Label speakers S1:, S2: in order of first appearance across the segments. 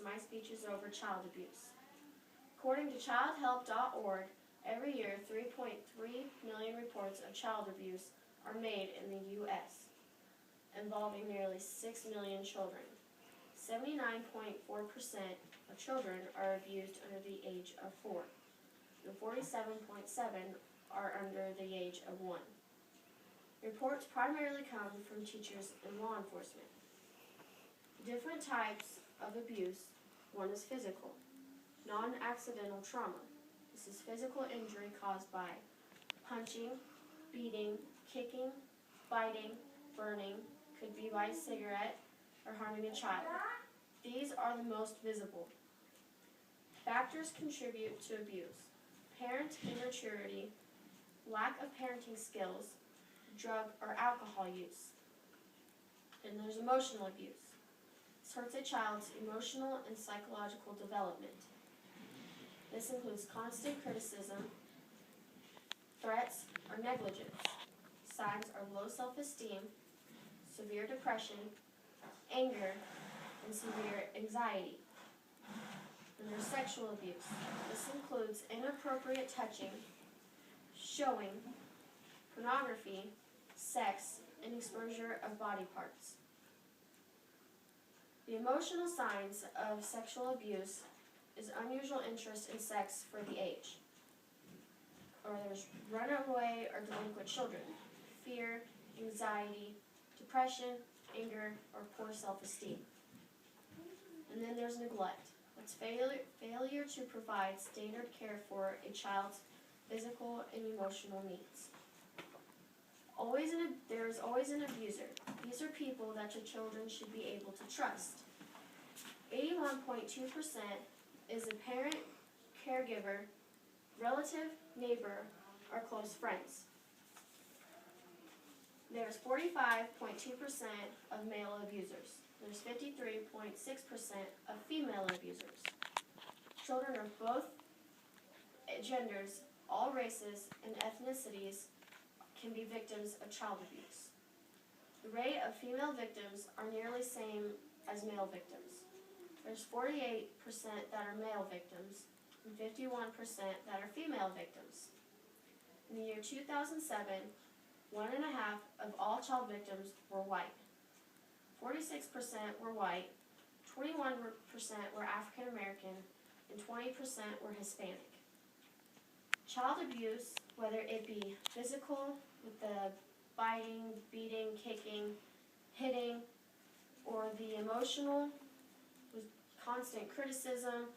S1: my speech is over child abuse. According to childhelp.org, every year 3.3 million reports of child abuse are made in the U.S., involving nearly 6 million children. 79.4% of children are abused under the age of 4, and 47.7% are under the age of 1. Reports primarily come from teachers and law enforcement. Different types of abuse. One is physical, non-accidental trauma. This is physical injury caused by punching, beating, kicking, biting, burning, could be by a cigarette, or harming a child. These are the most visible. Factors contribute to abuse: parent immaturity, lack of parenting skills, drug or alcohol use. And there's emotional abuse. This hurts a child's emotional and psychological development. This includes constant criticism, threats, or negligence. Signs are low self-esteem, severe depression, anger, and severe anxiety. And there's sexual abuse. This includes inappropriate touching, showing, pornography, sex, and exposure of body parts. The emotional signs of sexual abuse is unusual interest in sex for the age. Or there's runaway or delinquent children, fear, anxiety, depression, anger, or poor self-esteem. And then there's neglect. It's failure to provide standard care for a child's physical and emotional needs. There is always an abuser. These are people that your children should be able to trust. 81.2% is a parent, caregiver, relative, neighbor, or close friends. There's 45.2% of male abusers. There's 53.6% of female abusers. Children of both genders, all races, and ethnicities can be victims of child abuse. The rate of female victims are nearly the same as male victims. There's 48% that are male victims and 51% that are female victims. In the year 2007, 1.5 of all child victims were white. 46% were white, 21% were African American, and 20% were Hispanic. Child abuse, whether it be physical, with the biting, beating, kicking, hitting, or the emotional, with constant criticism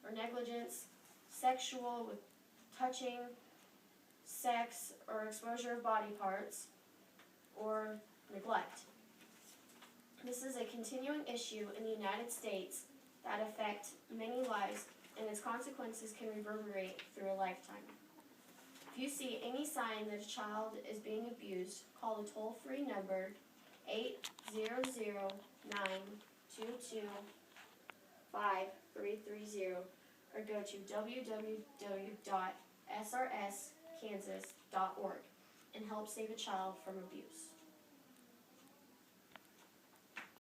S1: or negligence, sexual, with touching, sex, or exposure of body parts, or neglect. This is a continuing issue in the United States that affect many lives, and its consequences can reverberate through a lifetime. If you see any sign that a child is being abused, call the toll-free number 800-922-5330 or go to www.srskansas.org and help save a child from abuse.